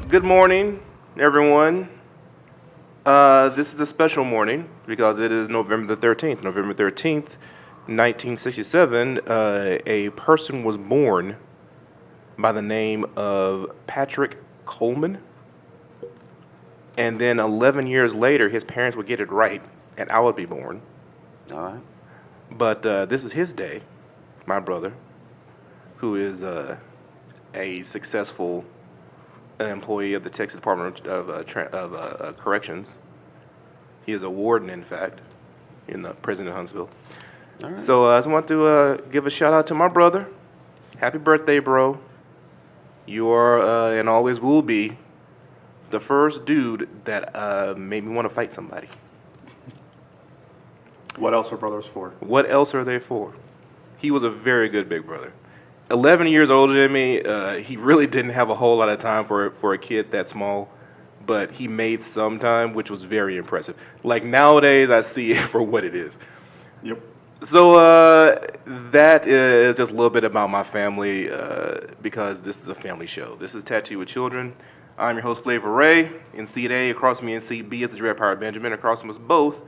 Good morning, everyone. This is a special morning because it is November the 13th. November 13th, 1967, a person was born by the name of Patrick Coleman. And then 11 years later, his parents would get it right, and I would be born. All right. But this is his day, my brother, who is a successful employee of the Texas Department of Corrections. He is a warden, in fact, in the prison in Huntsville. All right. So I just want to give a shout out to my brother. Happy birthday, bro. You are and always will be the first dude that made me want to fight somebody. What else are brothers for? What else are they for? He was a very good big brother. 11 years older than me. He really didn't have a whole lot of time for a kid that small, but he made some time, which was very impressive. Like nowadays, I see it for what it is. Yep. So that is just a little bit about my family because this is a family show. This is Tattoo with Children. I'm your host, Flavor Ray. In seat A, across from me in seat B is the Dread Pirate Benjamin. Across from us both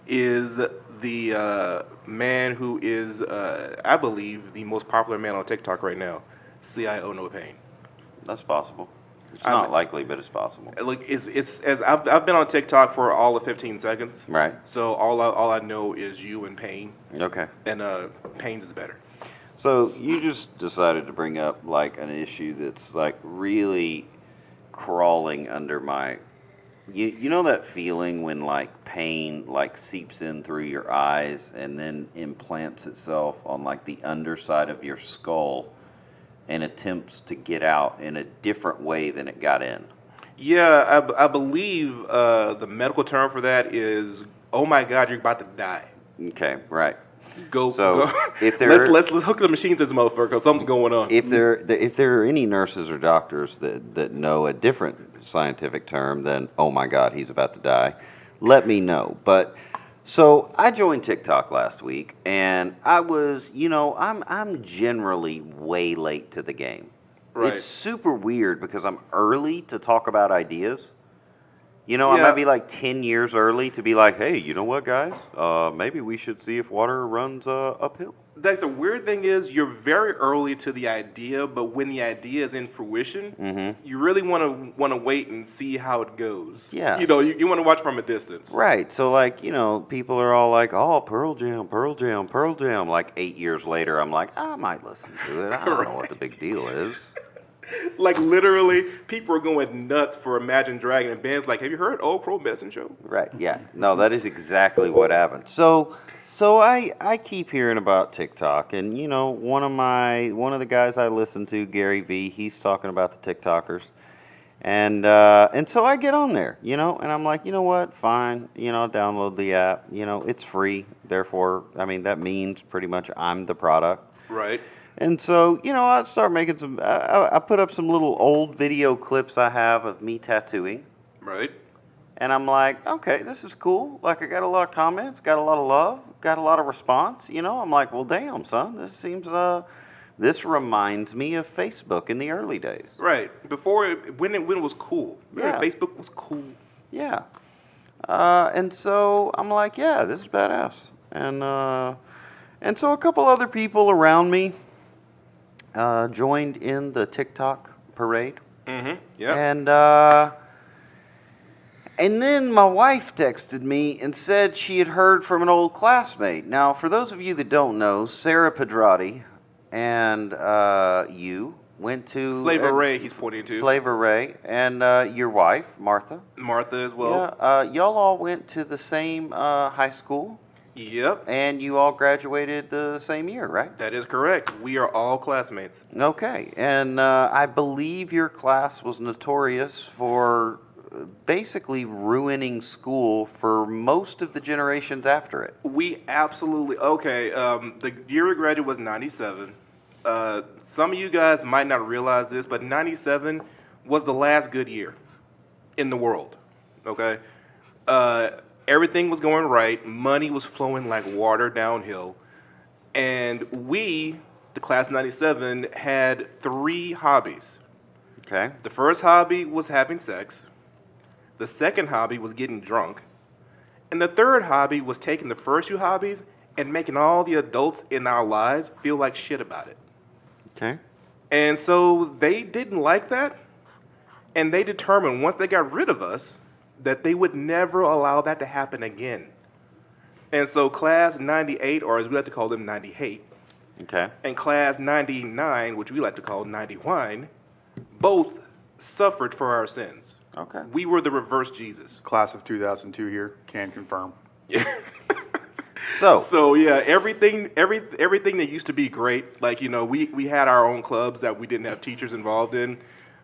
is the man who is, I believe, the most popular man on TikTok right now, CIO No Pain. That's possible. It's not likely, but it's possible. Look, it's as I've been on TikTok for all of 15 seconds. Right. So all I know is you and Pain. Okay. And Pain is better. So you just decided to bring up like an issue that's like really crawling under my. You know that feeling when like pain like seeps in through your eyes and then implants itself on like the underside of your skull and attempts to get out in a different way than it got in. Yeah, I believe the medical term for that is, oh my God, you're about to die. Okay, right. Go. If there let's hook the machine to this motherfucker because something's going on. If there are any nurses or doctors that know a different scientific term than oh my God, he's about to die, let me know. But so I joined TikTok last week, and I was, I'm generally way late to the game. Right. It's super weird because I'm early to talk about ideas. I Yeah. might be like 10 years early to be like, hey, you know what, guys? Maybe we should see if water runs uphill. Like the weird thing is, you're very early to the idea, but when the idea is in fruition, you really want to wait and see how it goes. Yeah. You want to watch from a distance. Right. So, like, people are all like, oh, Pearl Jam, Pearl Jam, Pearl Jam. Like 8 years later, I'm like, I might listen to it. I don't know what the big deal is. Like literally, people are going nuts for Imagine Dragon, and Ben's like, "Have you heard Old Crow Medicine Show?" Right. Yeah. No, that is exactly what happened. So I keep hearing about TikTok, and one of the guys I listen to, Gary V, he's talking about the TikTokers, and so I get on there, and I'm like, you know what, fine, download the app, it's free, therefore, that means pretty much I'm the product. Right. And so, I start making I put up some little old video clips I have of me tattooing. Right. And I'm like, okay, this is cool. Like, I got a lot of comments, got a lot of love, got a lot of response. I'm like, well, damn, son, this reminds me of Facebook in the early days. Right. When it was cool. Yeah. Facebook was cool. Yeah. And so I'm like, yeah, this is badass. And so a couple other people around me joined in the TikTok parade. Mm-hmm. Yeah. And then my wife texted me and said she had heard from an old classmate. Now, for those of you that don't know, Sarah Pedrati and you went to Flavor Ray, he's pointing to. Flavor Ray, and your wife, Martha. Martha as well. Yeah, y'all all went to the same high school. Yep. And you all graduated the same year, right? That is correct. We are all classmates. Okay. And I believe your class was notorious for basically ruining school for most of the generations after it. We absolutely... Okay, the year we graduated was 97. Some of you guys might not realize this, but 97 was the last good year in the world. Okay? Everything was going right. Money was flowing like water downhill. And we, the class of 97, had 3 hobbies. Okay. The first hobby was having sex. The second hobby was getting drunk. And the third hobby was taking the first two hobbies and making all the adults in our lives feel like shit about it. Okay. And so they didn't like that. And they determined once they got rid of us that they would never allow that to happen again. And so class 98, or as we like to call them, 98, Okay. and class 99, which we like to call 91, both suffered for our sins. Okay. We were the reverse Jesus. Class of 2002 here, can confirm. So Yeah, everything that used to be great, like, we had our own clubs that we didn't have teachers involved in.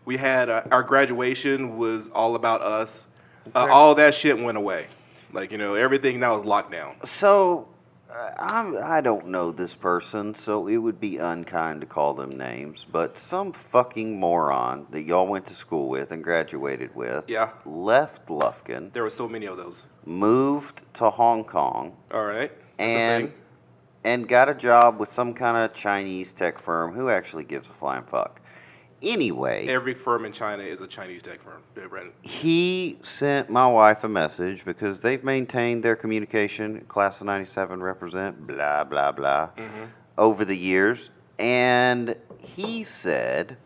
We had our graduation was all about us. All that shit went away. Like, everything now is locked down. So, I don't know this person, so it would be unkind to call them names, but some fucking moron that y'all went to school with and graduated with Yeah. left Lufkin, There were so many of those. moved to Hong Kong, All right. That's a thing. and got a job with some kind of Chinese tech firm. Who actually gives a flying fuck? Anyway, Every firm in China is a Chinese tech firm. Brandon. he sent my wife a message because they've maintained their communication, class of 97 represent, blah, blah, blah, over the years. And he said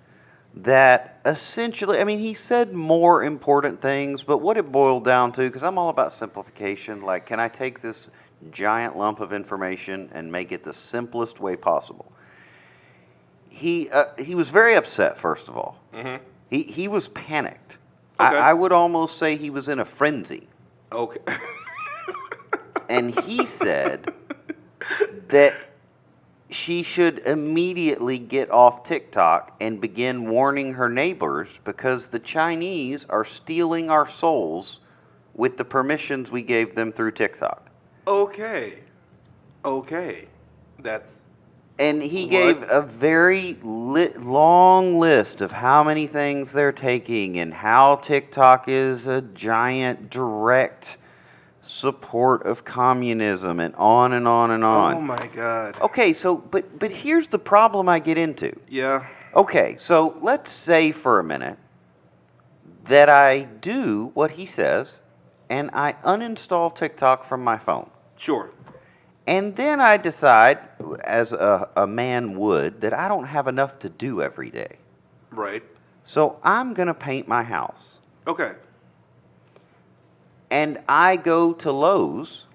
that essentially, he said more important things, but what it boiled down to, because I'm all about simplification, like, can I take this giant lump of information and make it the simplest way possible? He was very upset, first of all. Mm-hmm. He was panicked. Okay. I would almost say he was in a frenzy. Okay. And he said that she should immediately get off TikTok and begin warning her neighbors because the Chinese are stealing our souls with the permissions we gave them through TikTok. Okay. That's And he What? gave a very long list of how many things they're taking and how TikTok is a giant direct support of communism and on and on and on. oh my god. Okay, so but here's the problem I get into. Yeah. Okay, so let's say for a minute that I do what he says and I uninstall TikTok from my phone. Sure. And then I decide, as a man would, that I don't have enough to do every day. Right. So I'm going to paint my house. Okay. And I go to Lowe's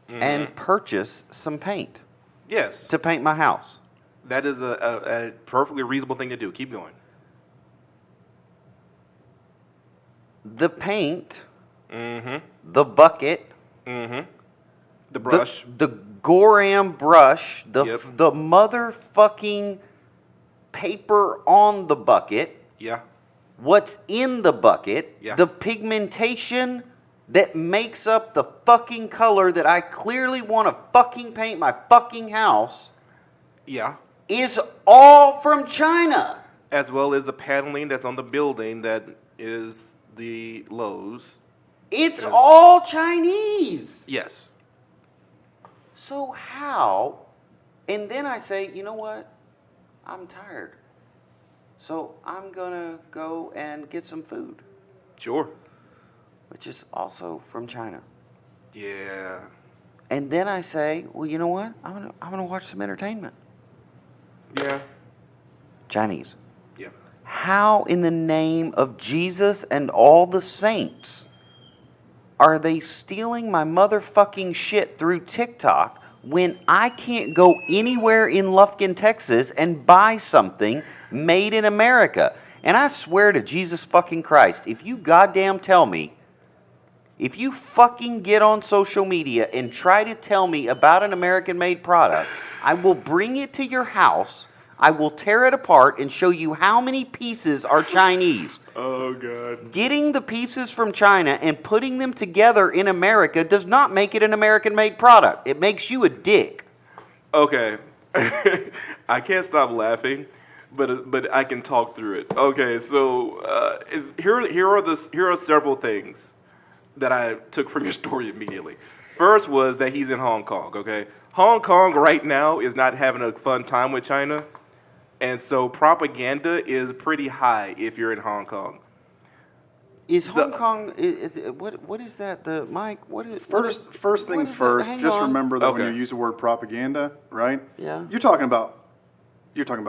and purchase some paint Yes. to paint my house. That is a perfectly reasonable thing to do. Keep going. The paint, Mm-hmm. the bucket, Mm-hmm. The brush. the Goram brush, Yep. the motherfucking paper on the bucket, Yeah. what's in the bucket, Yeah. the pigmentation that makes up the fucking color that I clearly want to fucking paint my fucking house Yeah. is all from China. As well as the paneling that's on the building that is the Lowe's. It's all Chinese. Yes. So how? And then I say, you know what? I'm tired. So I'm going to go and get some food, Sure. which is also from China. Yeah. And then I say, well, you know what? I'm gonna watch some entertainment. Yeah. Chinese. Yeah. How in the name of Jesus and all the saints are they stealing my motherfucking shit through TikTok when I can't go anywhere in Lufkin, Texas and buy something made in America? And I swear to Jesus fucking Christ, if you goddamn tell me, if you fucking get on social media and try to tell me about an American-made product, I will bring it to your house, I will tear it apart and show you how many pieces are Chinese. Oh, God. Getting the pieces from China and putting them together in America does not make it an American-made product. It makes you a dick. Okay. I can't stop laughing, but I can talk through it. Okay, so here are several things that I took from your story immediately. First was that he's in Hong Kong, okay? Hong Kong right now is not having a fun time with China. And so propaganda is pretty high if you're in Hong Kong. Is Hong Kong? What is that? Mike? What is First things is it? first. Hang Just on. remember that when Okay. you use the word propaganda, right? Yeah. You're talking about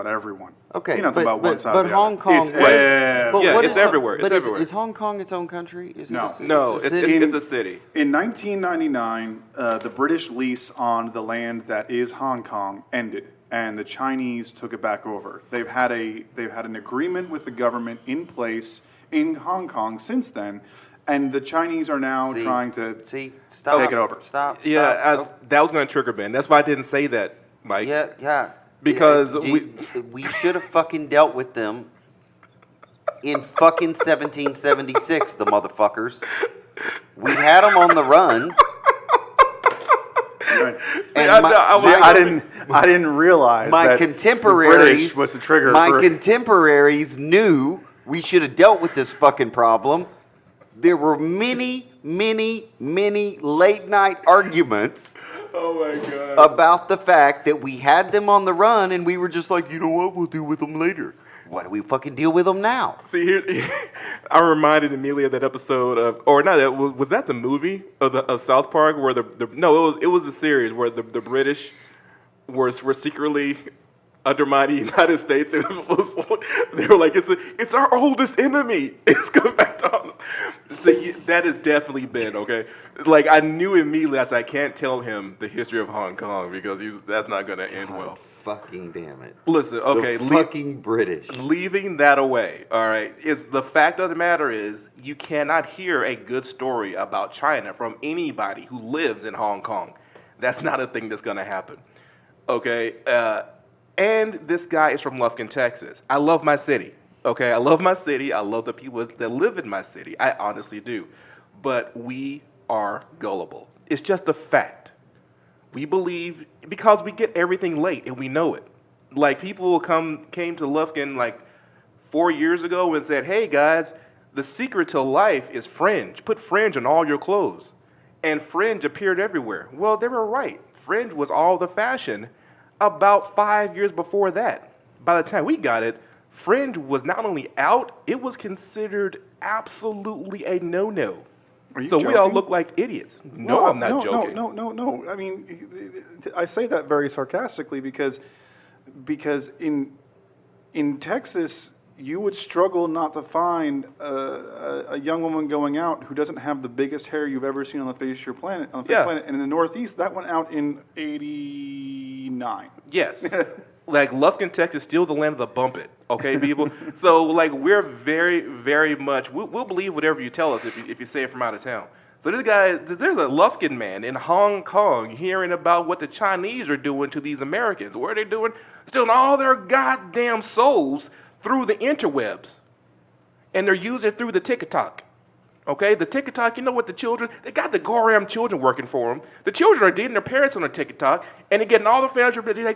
everyone. Okay, You're not talking about one side but or the Hong other. Kong. It's what- everywhere. Yeah, what it's is- everywhere. It's but everywhere. Is Hong Kong its own country? Is it No. No, a it's city? a city. In 1999, the British lease on the land that is Hong Kong ended, and the Chinese took it back over. They've had an agreement with the government in place in Hong Kong since then, and the Chinese are now trying to Stop. take it over. Stop. Yeah, that was going to trigger Ben. That's why I didn't say that, Mike. Yeah. Because we should have fucking dealt with them in fucking 1776, the motherfuckers. We had them on the run. Right. And I didn't realize my that contemporaries the British was the trigger. My contemporaries knew we should have dealt with this fucking problem. There were many late night arguments Oh my God. about the fact that we had them on the run, and we were just like, you know what, we'll deal with them later. Why do we fucking deal with them now? See here, I'm reminded immediately of that episode of, or not that was that the movie of South Park where it was the series where the British were secretly undermining the United States. It was, they were like, it's our oldest enemy. It's coming back to us. So that has definitely been okay. Like I knew immediately, I said I can't tell him the history of Hong Kong because that's not going to end well. Fucking damn it. Listen, okay, The fucking British. leaving that away, all right, it's the fact of the matter is you cannot hear a good story about China from anybody who lives in Hong Kong. That's not a thing that's going to happen, okay? And this guy is from Lufkin, Texas. I love my city, okay? I love my city. I love the people that live in my city. I honestly do. But we are gullible. It's just a fact. We believe because we get everything late and we know it. Like people came to Lufkin like 4 years ago and said, "Hey guys, the secret to life is fringe. Put fringe on all your clothes." And fringe appeared everywhere. Well, they were right. Fringe was all the fashion about 5 years before that. By the time we got it, fringe was not only out, it was considered absolutely a no-no. Are you So we all joking? look like idiots. No, I'm not joking. No. I mean, I say that very sarcastically because in Texas, you would struggle not to find a young woman going out who doesn't have the biggest hair you've ever seen on the face of your planet. And in the Northeast, that went out in '89. Yes. Like Lufkin, Texas, still the land of the bump it. Okay, people. So like we're very, very much. We'll believe whatever you tell us if you say it from out of town. So there's a Lufkin man in Hong Kong hearing about what the Chinese are doing to these Americans. What are they doing? Stealing all their goddamn souls through the interwebs, and they're using it through the TikTok. Okay, the TikTok, you know what they got the Goram children working for them. The children are dating their parents on the TikTok, and they're getting all the financial, they're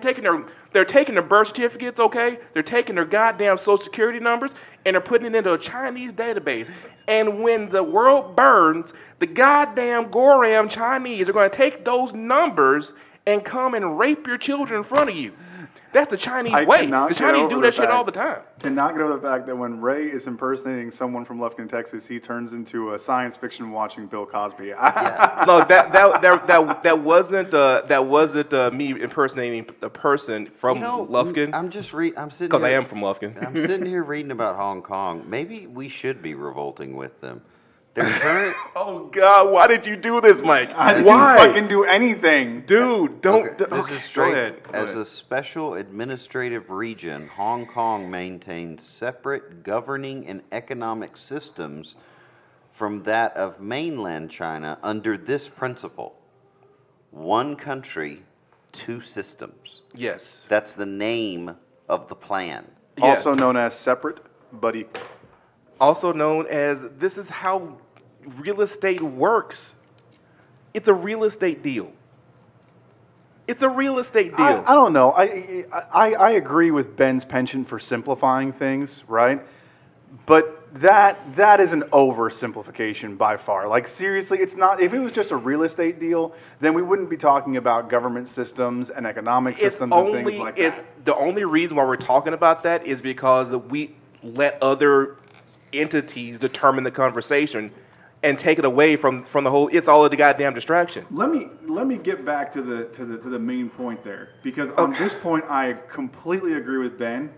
taking their birth certificates, okay? They're taking their goddamn social security numbers, and they're putting it into a Chinese database. And when the world burns, the goddamn Goram Chinese are going to take those numbers and come and rape your children in front of you. That's the Chinese way. The Chinese do that shit all the time. Cannot get over the fact that when Ray is impersonating someone from Lufkin, Texas, he turns into a science fiction watching Bill Cosby. No, that wasn't me impersonating a person from Lufkin. I'm sitting Because I here- am from Lufkin. I'm sitting here reading about Hong Kong. Maybe we should be revolting with them. Their current. Oh God, why did you do this, Mike? I didn't Why? fucking do anything. Dude, don't. This Okay, is go straight. ahead. Go As ahead. a special administrative region, Hong Kong maintains separate governing and economic systems from that of mainland China under this principle: one country, two systems. Yes. That's the name of the plan. Also Yes. known as separate but equal. Also known as this is how real estate works. It's a real estate deal. It's a real estate deal. I don't know. I agree with Ben's penchant for simplifying things, right? But That is an oversimplification by far. Like seriously, it's not. If it was just a real estate deal, then we wouldn't be talking about government systems and economic systems and things like that. The only reason why we're talking about that is because we let other entities determine the conversation and take it away from the whole. It's all of the goddamn distraction. Let me get back to the main point there, because on this point I completely agree with Ben.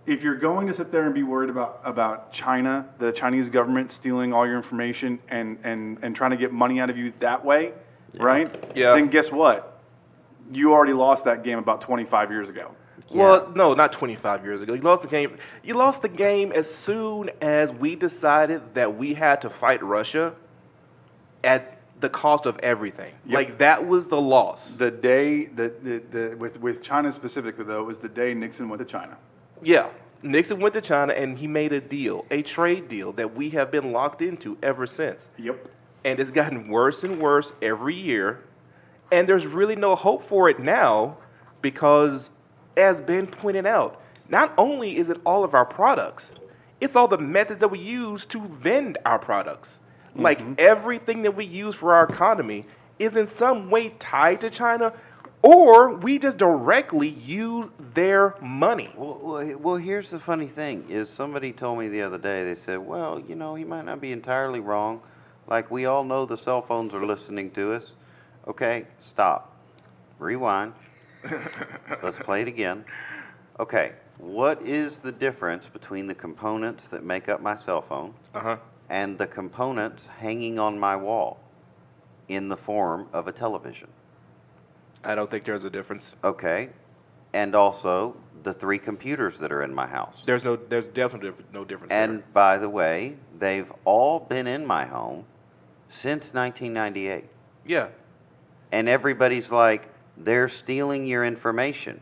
If you're going to sit there and be worried about China, the Chinese government stealing all your information and trying to get money out of you that way, right? Yeah. Then guess what? You already lost that game about 25 years ago. Well, no, not 25 years ago. You lost the game. You lost the game as soon as we decided that we had to fight Russia at the cost of everything. Yep. Like, that was the loss. The day with China specifically, though, was the day Nixon went to China. Yeah. Nixon went to China and he made a deal, a trade deal that we have been locked into ever since. Yep. And it's gotten worse and worse every year. And there's really no hope for it now because, as Ben pointed out, not only is it all of our products, it's all the methods that we use to vend our products. Mm-hmm. Like everything that we use for our economy is in some way tied to China, or we just directly use their money. Well, here's the funny thing, is somebody told me the other day, they said, well, you know, he might not be entirely wrong. Like, we all know the cell phones are listening to us. Okay, stop. Rewind. Let's play it again. Okay, what is the difference between the components that make up my cell phone and the components hanging on my wall in the form of a television? I don't think there's a difference. Okay, and also the 3 computers that are in my house. There's definitely no difference. And there. by the way, they've all been in my home since 1998. Yeah. And everybody's like, they're stealing your information.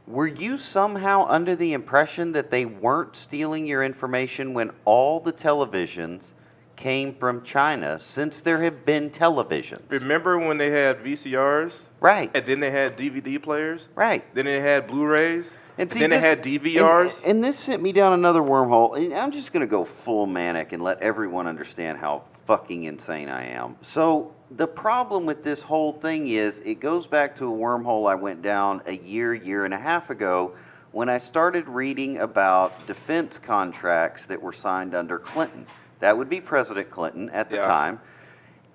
Were you somehow under the impression that they weren't stealing your information when all the televisions came from China, since there have been televisions? Remember when they had VCRs? Right. And then they had DVD players? Right. Then they had Blu-rays? And see, then they had DVRs? And this sent me down another wormhole. And I'm just going to go full manic and let everyone understand how fucking insane I am. So the problem with this whole thing is it goes back to a wormhole I went down a year and a half ago when I started reading about defense contracts that were signed under Clinton. That would be President Clinton at the time.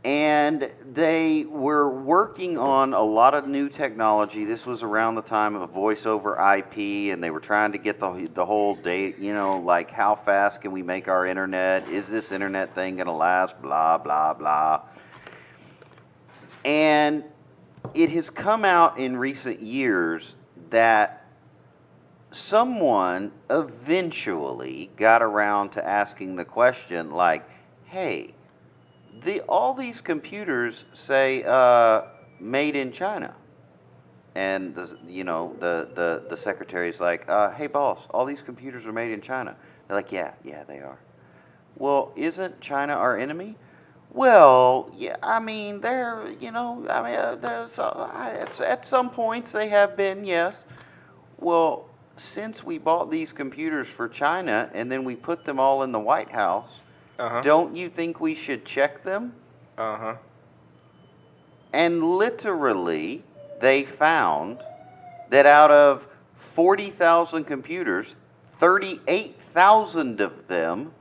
And they were working on a lot of new technology. This was around the time of voice over IP, and they were trying to get the whole date, you know, like how fast can we make our internet? Is this internet thing going to last? Blah, blah, blah. And it has come out in recent years that someone eventually got around to asking the question, like, hey, all these computers say made in China. And the secretary's like, hey boss, all these computers are made in China. They're like, yeah, they are. Well, isn't China our enemy? Well, yeah, I mean, there's at some points they have been, yes. Well, since we bought these computers for China and then we put them all in the White House, don't you think we should check them? And literally, they found that out of 40,000 computers, 38,000 of them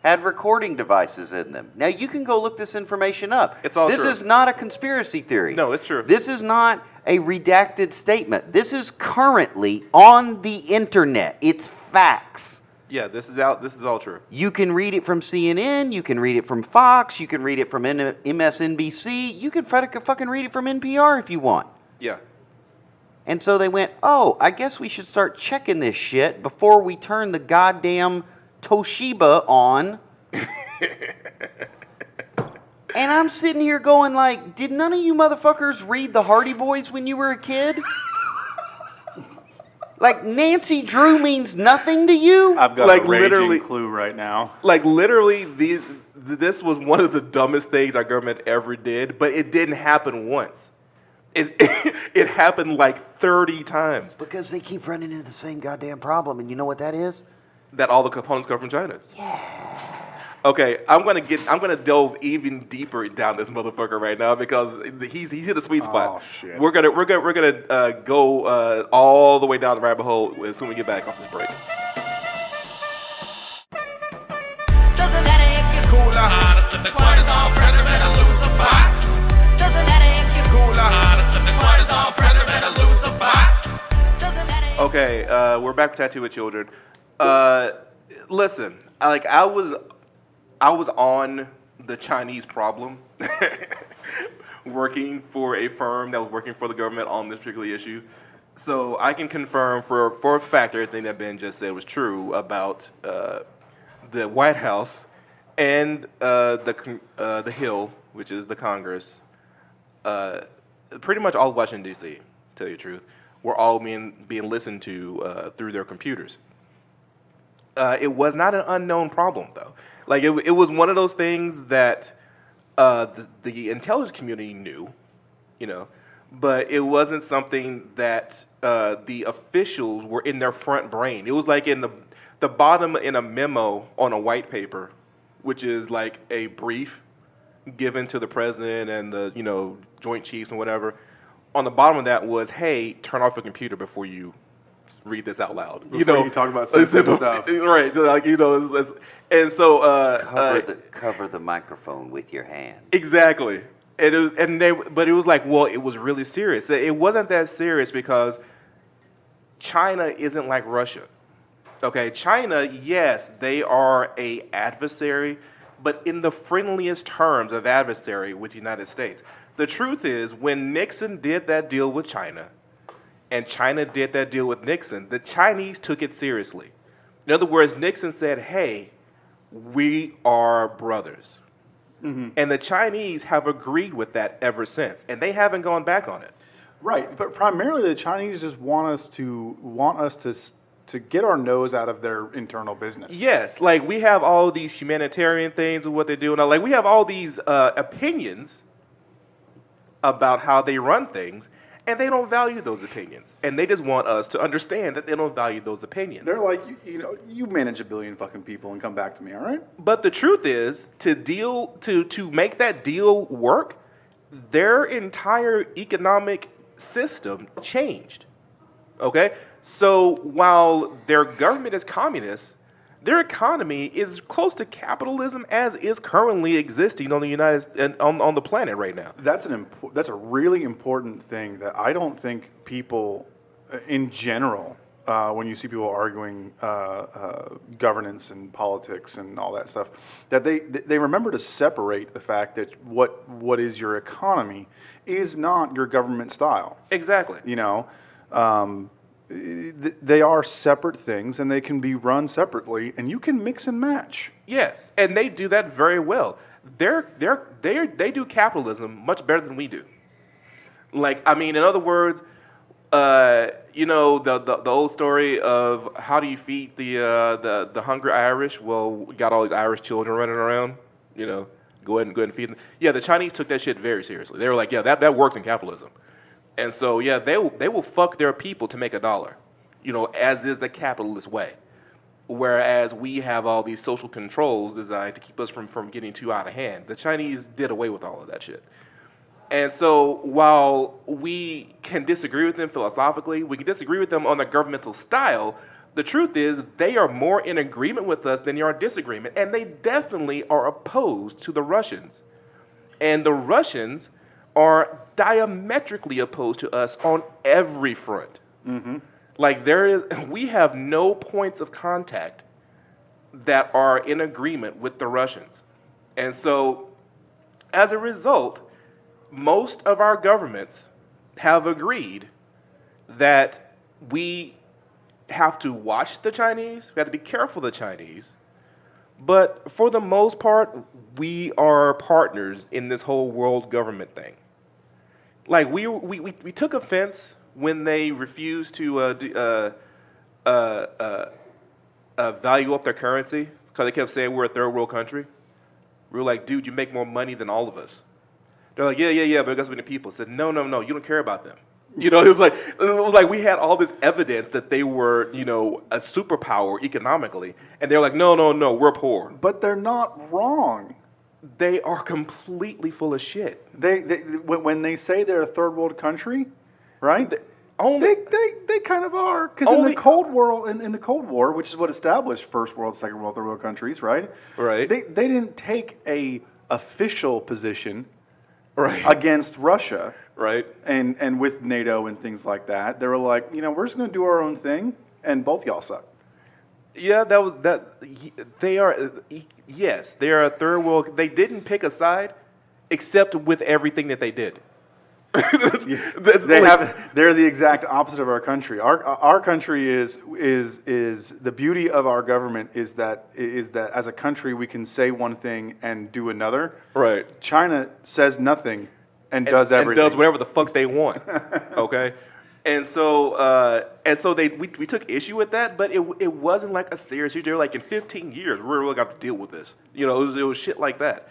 had recording devices in them. Now, you can go look this information up. It's all true. This is not a conspiracy theory. No, it's true. This is not a redacted statement. This is currently on the internet. It's facts. Yeah, this is out. This is all true. You can read it from CNN. You can read it from Fox. You can read it from MSNBC. You can fucking read it from NPR if you want. Yeah. And so they went, oh, I guess we should start checking this shit before we turn the goddamn Toshiba on. And I'm sitting here going like, did none of you motherfuckers read the Hardy Boys when you were a kid? Like, Nancy Drew means nothing to you? I've got like a raging literally, clue right now. Like, literally, this was one of the dumbest things our government ever did, but it didn't happen once. It happened like 30 times. Because they keep running into the same goddamn problem, and you know what that is? That all the components come from China. Yeah. Okay, I'm gonna delve even deeper down this motherfucker right now because he's hit a sweet spot. Oh, shit. We're gonna go all the way down the rabbit hole as soon as we get back off this break. Doesn't matter if you're cool or hot, the cortisol president or lose the box. Doesn't matter if you're cool or hot, the cortisol president or lose the box. Doesn't matter if Okay, we're back with Tattoo with Children. Listen, I was on the Chinese problem, working for a firm that was working for the government on this particular issue. So I can confirm for a fact everything that Ben just said was true about the White House and the Hill, which is the Congress. Pretty much all of Washington, D.C., to tell you the truth, were all being listened to through their computers. It was not an unknown problem, though. Like, it was one of those things that the intelligence community knew, but it wasn't something that the officials were in their front brain. It was like in the bottom in a memo on a white paper, which is like a brief given to the president and the Joint Chiefs and whatever. On the bottom of that was, hey, turn off your computer before you read this out loud. Before you talk about sensitive stuff. Right. Like, and so Cover the microphone with your hand. exactly. But it was like, well, it was really serious. It wasn't that serious because China isn't like Russia. Okay, China, yes, they are a adversary, but in the friendliest terms of adversary with the United States. The truth is, when Nixon did that deal with China, and China did that deal with Nixon, the Chinese took it seriously. In other words, Nixon said, hey, we are brothers. Mm-hmm. And the Chinese have agreed with that ever since, and they haven't gone back on it. Right, but primarily the Chinese just want us to get our nose out of their internal business. Yes, like we have all these humanitarian things and what they do, and like we have all these opinions about how they run things, and they don't value those opinions, and they just want us to understand that they don't value those opinions. They're like, you manage a billion fucking people and come back to me, all right? But the truth is, to make that deal work, their entire economic system changed. Okay? So while their government is communist, their economy is close to capitalism as is currently existing on the planet right now. That's a really important thing that I don't think people, in general, when you see people arguing governance and politics and all that stuff, that they remember to separate the fact that what is your economy is not your government style. Exactly. They are separate things, and they can be run separately, and you can mix and match. Yes, and they do that very well. They do capitalism much better than we do. Like, I mean, in other words, the old story of how do you feed the hungry Irish? Well, we got all these Irish children running around. Go ahead and feed them. Yeah, the Chinese took that shit very seriously. They were like, yeah, that works in capitalism. And so, yeah, they will fuck their people to make a dollar, as is the capitalist way. Whereas we have all these social controls designed to keep us from getting too out of hand. The Chinese did away with all of that shit. And so while we can disagree with them philosophically, we can disagree with them on the governmental style, the truth is they are more in agreement with us than they are disagreement. And they definitely are opposed to the Russians. And the Russians are diametrically opposed to us on every front. Mm-hmm. Like we have no points of contact that are in agreement with the Russians. And so, as a result, most of our governments have agreed that we have to watch the Chinese, we have to be careful of the Chinese, but for the most part, we are partners in this whole world government thing. Like, we took offense when they refused to value up their currency because they kept saying we're a third world country. We were like, dude, you make more money than all of us. They're like, yeah, but it goes with the people. I said, no, you don't care about them. You know, it was like we had all this evidence that they were, a superpower economically, and they're like, no, no, no, we're poor. But they're not wrong. They are completely full of shit. When they say they're a third world country, right? They kind of are, because in the Cold War, in the Cold War, which is what established first world, second world, third world countries, right? Right. They didn't take a official position Right. against Russia, Right. and with NATO and things like that. They were like, we're just going to do our own thing, and both y'all suck. Yeah, they are. Yes, they are a third world. They didn't pick a side, except with everything that they did. They're the exact opposite of our country. Our country is the beauty of our government is that as a country we can say one thing and do another. Right. China says nothing and does everything. And does whatever the fuck they want. Okay. And so we took issue with that, but it wasn't like a serious issue. They were like, in 15 years, we're really going to have to deal with this. It was shit like that.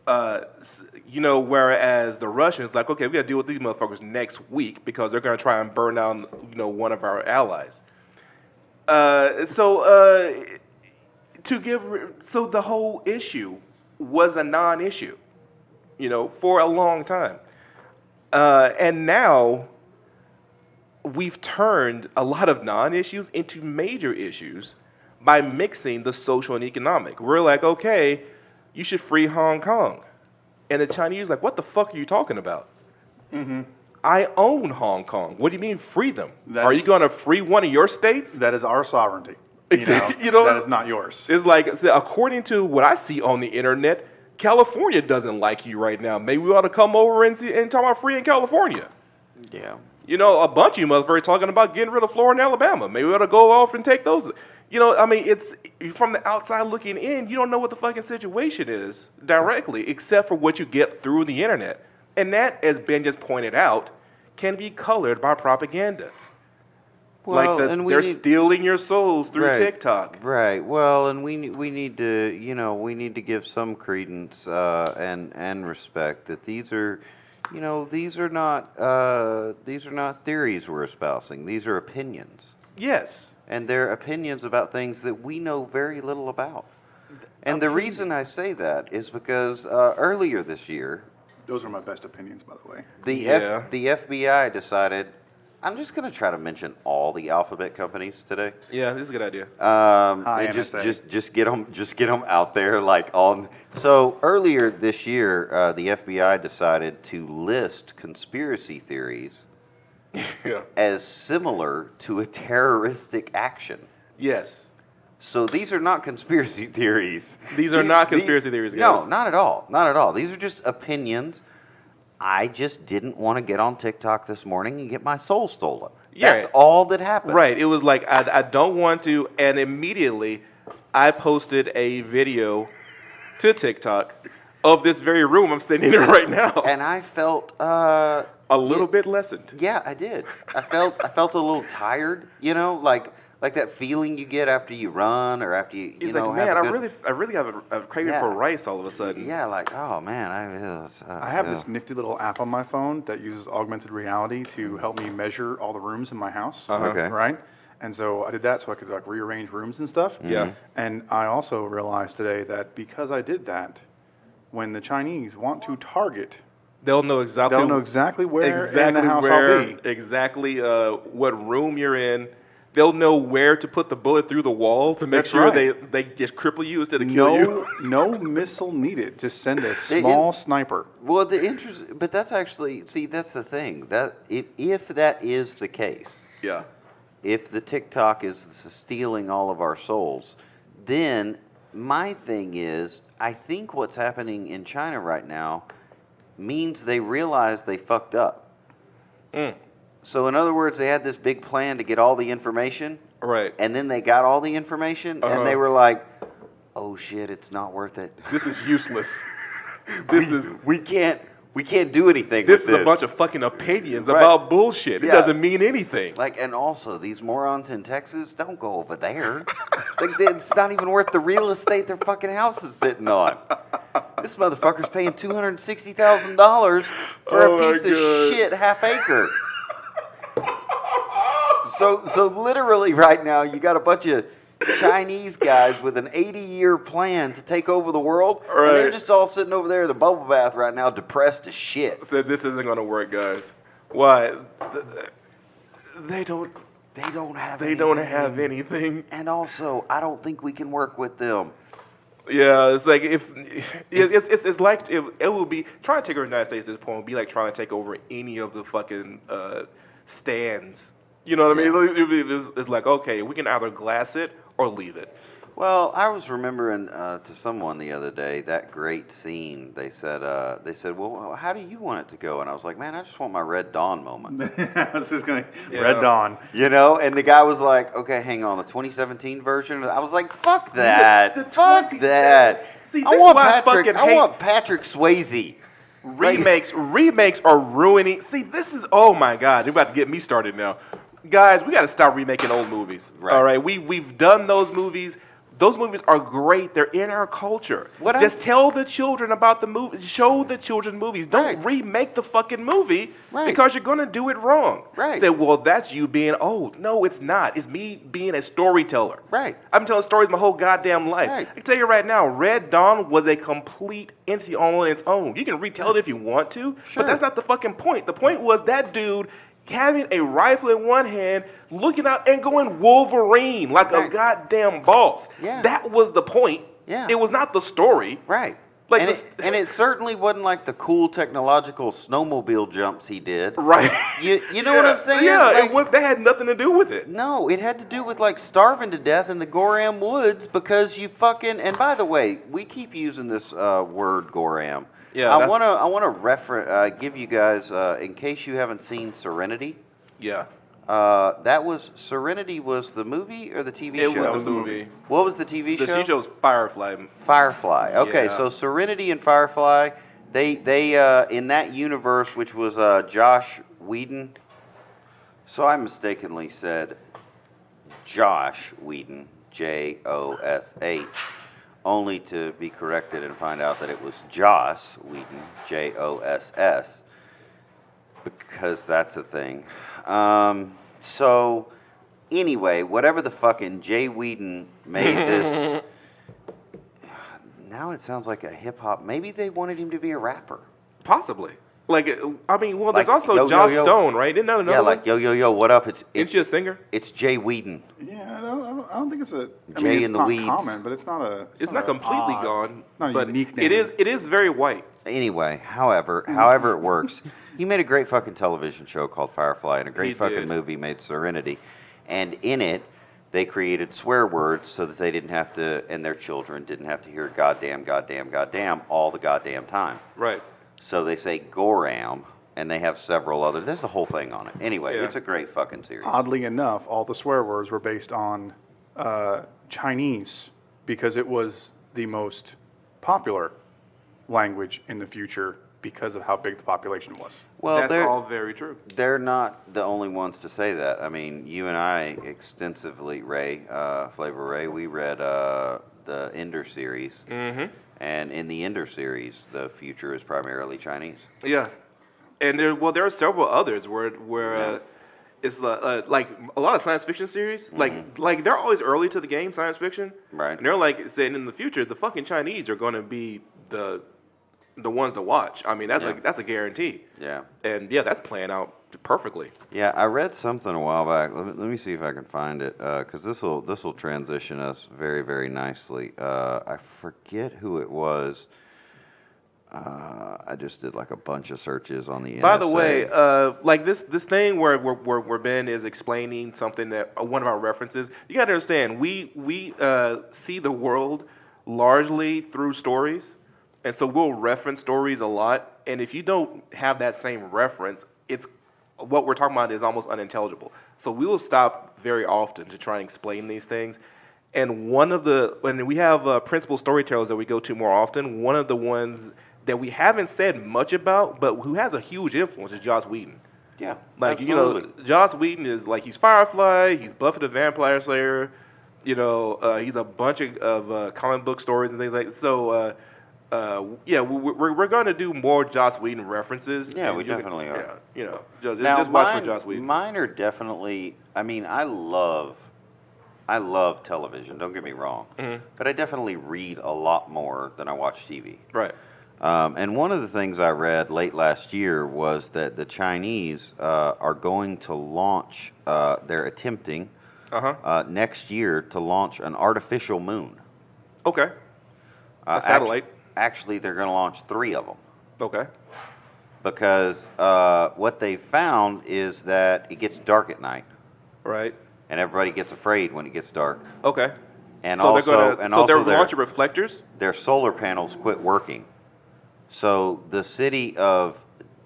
Whereas the Russians, like, okay, we got to deal with these motherfuckers next week because they're going to try and burn down, one of our allies. So the whole issue was a non-issue, for a long time. And now we've turned a lot of non-issues into major issues by mixing the social and economic. We're like, okay, you should free Hong Kong. And the Chinese are like, what the fuck are you talking about? Mm-hmm. I own Hong Kong. What do you mean free them? Are you going to free one of your states? That is our sovereignty. Exactly. That is not yours. It's like, according to what I see on the internet, California doesn't like you right now. Maybe we ought to come over and talk about free in California. Yeah. A bunch of you motherfuckers talking about getting rid of Florida and Alabama. Maybe we ought to go off and take those. It's from the outside looking in, you don't know what the fucking situation is directly, except for what you get through the internet. And that, as Ben just pointed out, can be colored by propaganda. Well, they're stealing your souls through TikTok. Right. Well, and we need to give some credence and respect that these are not theories we're espousing. These are opinions. Yes. And they're opinions about things that we know very little about. And the reason I say that is because earlier this year, those are my best opinions, by the way. The FBI decided. I'm just going to try to mention all the alphabet companies today. Yeah, this is a good idea. And just get them out there like on. So earlier this year, the FBI decided to list conspiracy theories as similar to a terroristic action. Yes. So these are not conspiracy theories. These are not conspiracy theories, guys. No, not at all. Not at all. These are just opinions. I just didn't want to get on TikTok this morning and get my soul stolen. Yeah. That's all that happened. Right. It was like, I don't want to, and immediately I posted a video to TikTok of this very room I'm sitting in right now. And I felt a little bit lessened. Yeah, I did. I felt a little tired, like that feeling you get after you run or after you. It's like, man, I really have a craving for rice all of a sudden. Yeah, like, oh man, I have this nifty little app on my phone that uses augmented reality to help me measure all the rooms in my house. Okay. Right. And so I did that so I could rearrange rooms and stuff. Yeah. And I also realized today that because I did that, when the Chinese want to target, they'll know exactly where in the house I'll be. Exactly what room you're in. They'll know where to put the bullet through the wall to make sure they just cripple you instead of kill you. No missile needed. Just send a small sniper. Well, but that's actually, that's the thing. That if that is the case, yeah. If the TikTok is stealing all of our souls, then my thing is, I think what's happening in China right now means they realize they fucked up. Mm. So in other words, they had this big plan to get all the information. Right. And then they got all the information, and they were like, oh shit, it's not worth it. This is useless. We can't do anything This with is a bunch of fucking opinions about bullshit. It doesn't mean anything. And also, these morons in Texas, don't go over there. It's not even worth the real estate their fucking house is sitting on. This motherfucker's paying $260,000 for a piece of shit half acre. So literally right now, you got a bunch of Chinese guys with an 80-year plan to take over the world, and they're Right. just all sitting over there in the bubble bath right now, depressed as shit. Said this isn't going to work, guys. Why? They don't. They don't have. They don't have anything. And also, I don't think we can work with them. Yeah, it's like if it's like it will be trying to take over the United States at this point would be like trying to take over any of the fucking stands. You know what I mean? It's like, okay, we can either glass it or leave it. Well, I was remembering to someone the other day that great scene. They said, well, how do you want it to go? And I was like, man, I just want my Red Dawn moment. I was just going to, Yeah. Red Dawn. You know? And the guy was like, okay, hang on, the 2017 version? I was like, fuck that. The Fuck 27 that. See, I this want is why I Patrick, fucking I hate want Patrick Swayze. remakes are ruining. See, this is, oh my God, you're about to get me started now. Guys, we got to stop remaking old movies. Right. All right, we've done those movies. Those movies are great. They're in our culture. Just tell the children about the movie. Show the children movies. Don't remake the fucking movie because you're going to do it wrong. Right. Say, well, that's you being old. No, it's not. It's me being a storyteller. Right. I've been telling stories my whole goddamn life. Right. I can tell you right now, Red Dawn was a complete entity on its own. You can retell it if you want to, Sure. but that's not the fucking point. The point was that dude having a rifle in one hand, looking out and going Wolverine like a goddamn boss. Yeah. That was the point. Yeah. It was not the story. Right. Like and it certainly wasn't like the cool technological snowmobile jumps he did. Right. You know what I'm saying? Yeah, Like, that had nothing to do with it. No, it had to do with like starving to death in the Goram woods because you fucking. And by the way, we keep using this word Goram. Yeah, I want to give you guys in case you haven't seen Serenity. Yeah. That was Serenity was the movie or the TV show? It was the movie. What was the TV show? The TV show was Firefly. Firefly. Okay, Yeah. so Serenity and Firefly, they in that universe, which was Josh Whedon. So I mistakenly said Josh Whedon, Josh, only to be corrected and find out that it was Joss Whedon, Joss, because that's a thing. So anyway, whatever the fucking Jay Whedon made this. Now it sounds like a hip hop. Maybe they wanted him to be a rapper. Possibly. Like, I mean, well, Like, there's also yo, Joss yo, yo. Isn't that another Yeah, one? like yo, what up? Isn't she a singer? It's Jay Whedon. Yeah, I don't think it's a. I Jay mean, it's in the not Weeds. common, but it's not a. It's not completely gone, not a but unique name. it is very white. Anyway, however it works, he made a great fucking television show called Firefly and a great He fucking did. movie made Serenity, and in it they created swear words so that they didn't have to, and their children didn't have to hear goddamn, goddamn, goddamn all the goddamn time. Right. So they say Goram, and they have several others. There's a whole thing on it. Anyway, Yeah. it's a great fucking series. Oddly enough, all the swear words were based on Chinese because it was the most popular language in the future because of how big the population was. Well, That's all very true. they're not the only ones to say that. I mean, you and I extensively, Flavor Ray, we read the Ender series. Mm-hmm. And in the Ender series, the future is primarily Chinese. Yeah, and there are several others where it's like a lot of science fiction series. Like they're always early to the game, science fiction. Right. And they're like saying in the future, the fucking Chinese are going to be the ones to watch. I mean, that's a guarantee. Yeah. And yeah, that's playing out perfectly. Yeah, I read something a while back. Let me see if I can find it, because this will transition us very, very nicely. I forget who it was. I just did like a bunch of searches on the NSA. By the way, like this thing where Ben is explaining something that one of our references. You got to understand, we see the world largely through stories, and so we'll reference stories a lot. And if you don't have that same reference, it's what we're talking about is almost unintelligible. So we will stop very often to try and explain these things. And when we have principal storytellers that we go to more often, one of the ones that we haven't said much about, but who has a huge influence is Joss Whedon. Yeah, Like, absolutely. Joss Whedon is like, he's Firefly, he's Buffy the Vampire Slayer, he's a bunch of comic book stories and things like that. So yeah, we're going to do more Joss Whedon references. Yeah, and we you can- definitely are. Yeah, just Now, watch for Joss Whedon. mine are definitely. I mean, I love television. Don't get me wrong, but I definitely read a lot more than I watch TV. Right. And one of the things I read late last year was that the Chinese are going to launch. They're attempting next year to launch an artificial moon. Okay. A satellite. Actually, they're going to launch 3 of them. Okay. Because what they found is that it gets dark at night, Right. and everybody gets afraid when it gets dark. Okay. And so also, they're launching reflectors. their solar panels quit working. So the city of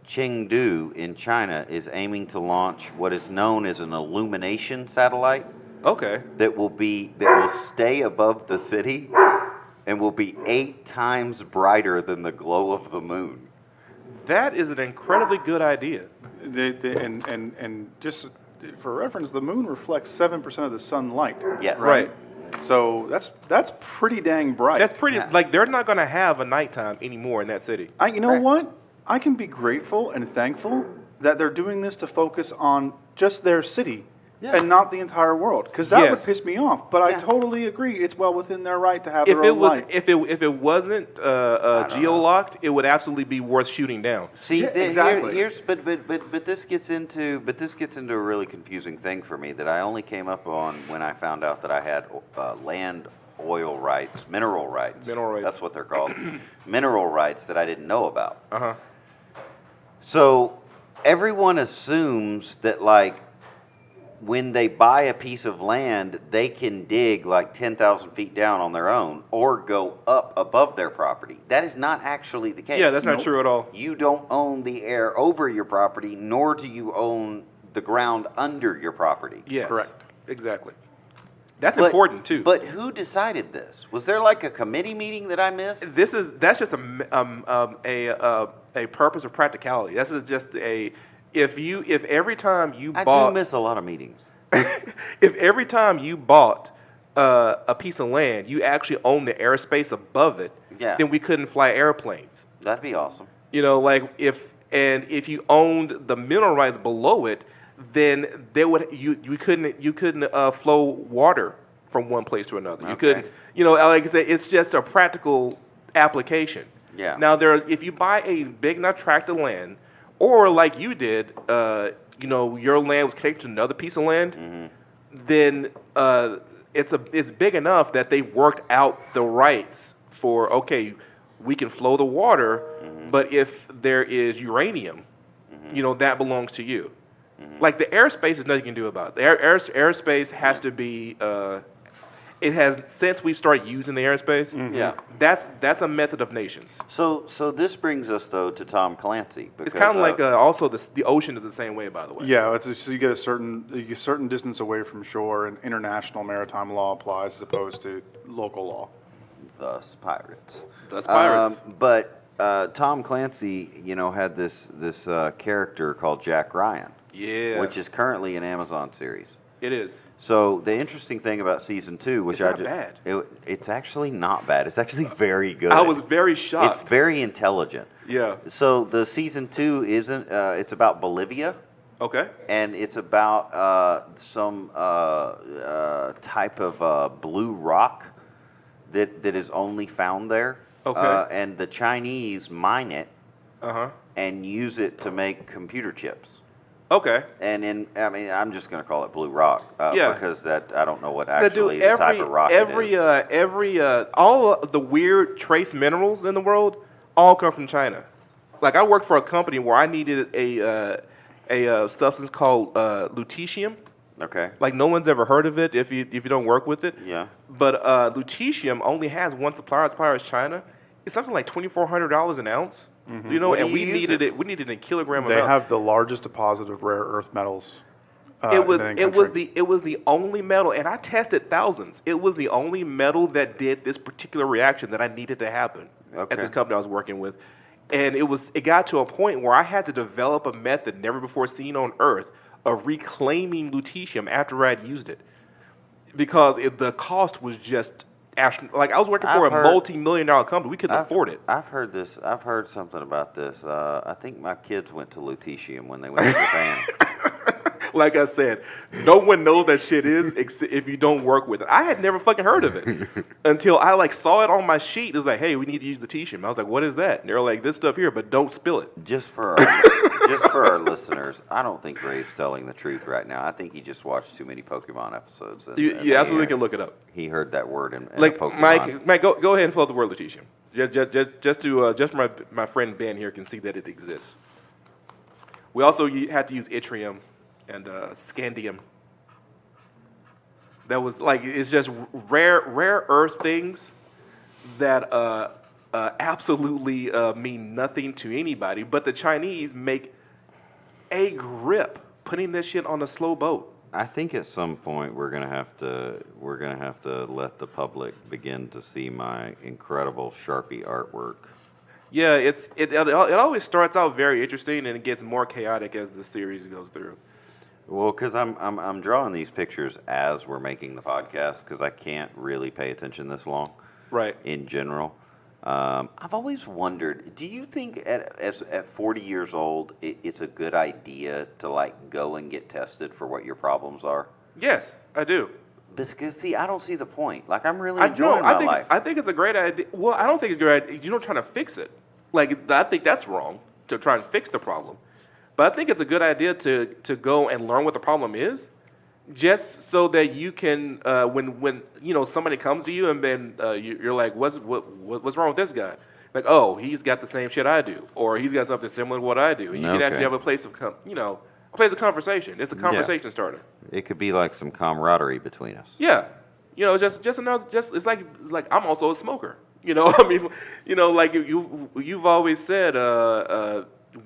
Chengdu in China is aiming to launch what is known as an illumination satellite Okay. that will stay above the city and will be 8 times brighter than the glow of the moon. That is an incredibly good idea. And just for reference, the moon reflects 7% of the sunlight. Yes. Right. So that's pretty dang bright. That's pretty. Like they're not going to have a nighttime anymore in that city. You know what? I can be grateful and thankful that they're doing this to focus on just their city and not the entire world, because that would piss me off. But I totally agree; it's well within their right to have their own light. If it wasn't geo-locked, it would absolutely be worth shooting down. See, exactly. But this gets into a really confusing thing for me that I only came up on when I found out that I had land oil rights, mineral rights. Mineral rights. That's what they're called. Mineral rights that I didn't know about. Uh-huh. So everyone assumes that, like, when they buy a piece of land, they can dig like 10,000 feet down on their own or go up above their property. That is not actually the case. Yeah, that's not true at all. You don't own the air over your property, nor do you own the ground under your property. Yes. Correct. Exactly. That's important too. But who decided this? Was there like a committee meeting that I missed? That's just a purpose of practicality. This is just if every time you I bought do miss a lot of meetings. if every time you bought a piece of land, you actually own the airspace above it, then we couldn't fly airplanes. That'd be awesome. You know, like if you owned the mineral rights below it, then you couldn't flow water from one place to another. You couldn't, like I said, it's just a practical application. Yeah. Now if you buy a big enough tract of land, or like you did, your land was connected to another piece of land, then it's big enough that they've worked out the rights for, okay, we can flow the water, but if there is uranium, that belongs to you. Like the airspace, is nothing you can do about it. The airspace has to be. It has, since we started using the airspace. Yeah. That's a method of nations. So this brings us though to Tom Clancy. It's kind of like also the ocean is the same way, by the way. Yeah, so you get a certain distance away from shore, and international maritime law applies as opposed to local law. Thus pirates. But Tom Clancy, had this character called Jack Ryan. Yeah. Which is currently an Amazon series. It is. So the interesting thing about season 2, which it's not bad. It's actually not bad. It's actually very good. I was very shocked. It's very intelligent. Yeah. So the season 2 isn't. It's about Bolivia. Okay. And it's about some type of blue rock that is only found there. Okay. And the Chinese mine it. And use it to make computer chips. Okay. And I'm just going to call it blue rock because I don't know what actually the type of rock it is. All of the weird trace minerals in the world all come from China. Like I worked for a company where I needed a substance called lutetium. Okay. Like no one's ever heard of it if you don't work with it. Yeah. But lutetium only has one supplier. The supplier is China. It's something like $2,400 an ounce. And we needed it. We needed a kilogram. They have the largest deposit of rare earth metals. It was the only metal, and I tested thousands. It was the only metal that did this particular reaction that I needed to happen at this company I was working with, and it got to a point where I had to develop a method never before seen on Earth of reclaiming lutetium after I'd used it, because the cost was just Like I was working for a multi-million-dollar company. We couldn't afford it. I've heard this. I've heard something about this. I think my kids went to lutetium when they went to Japan. Like I said, no one knows that shit is if you don't work with it. I had never fucking heard of it until I like saw it on my sheet. It was like, hey, we need to use the lutetium. I was like, what is that? And they were like, this stuff here, but don't spill it. Just for our listeners, I don't think Ray's telling the truth right now. I think he just watched too many Pokemon episodes. You absolutely can look it up. He heard that word in like Pokemon. Mike, go ahead and pull up the word lutetium. Just for my friend Ben here can see that it exists. We also had to use yttrium and scandium. That was like, it's just rare earth things that absolutely mean nothing to anybody. But the Chinese make a grip putting this shit on a slow boat. I think at some point we're gonna have to let the public begin to see my incredible Sharpie artwork. Yeah, it always starts out very interesting and it gets more chaotic as the series goes through. Well, because I'm drawing these pictures as we're making the podcast because I can't really pay attention this long. Right. In general, I've always wondered: do you think at 40 years old it's a good idea to like go and get tested for what your problems are? Yes, I do. Because see, I don't see the point. Like I'm really enjoying my life. I think it's a great idea. Well, I don't think it's a great idea. You're not trying to fix it. Like I think that's wrong to try and fix the problem. But I think it's a good idea to go and learn what the problem is, just so that you can when somebody comes to you and then you're like, what's wrong with this guy? Like, oh, he's got the same shit I do, or he's got something similar to what I do. And you can actually have a place of conversation. It's a conversation starter. It could be like some camaraderie between us. Yeah, just another. It's like I'm also a smoker. I mean, like you've always said.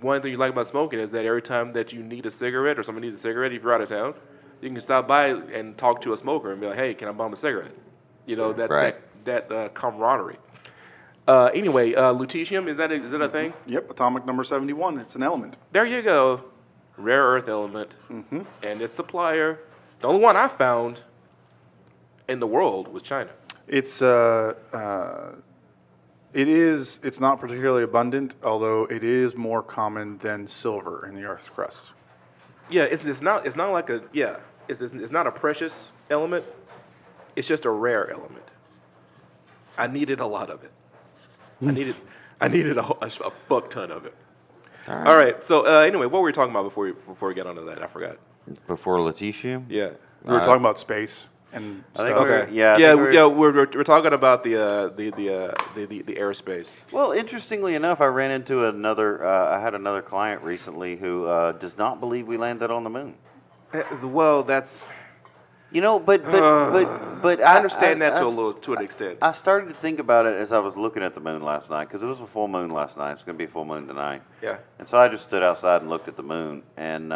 One thing you like about smoking is that every time that you need a cigarette or somebody needs a cigarette, if you're out of town, you can stop by and talk to a smoker and be like, "Hey, can I bum a cigarette?" That camaraderie. Anyway, lutetium is that a thing? Yep, atomic number 71. It's an element. There you go, rare earth element, and its supplier. The only one I found in the world was China. It's not particularly abundant, although it is more common than silver in the Earth's crust. Yeah, it's not like it's not a precious element. It's just a rare element. I needed a lot of it. I needed a fuck ton of it. All right. So anyway, what were we talking about before we get onto that? I forgot. Before lutetium? Yeah. We were talking about space and stuff. We're talking about the airspace. Well, interestingly enough, I ran into I had another client recently who does not believe we landed on the moon. Well, that's but I understand that to an extent. I started to think about it as I was looking at the moon last night because it was a full moon last night. It's going to be a full moon tonight. Yeah. And so I just stood outside and looked at the moon. And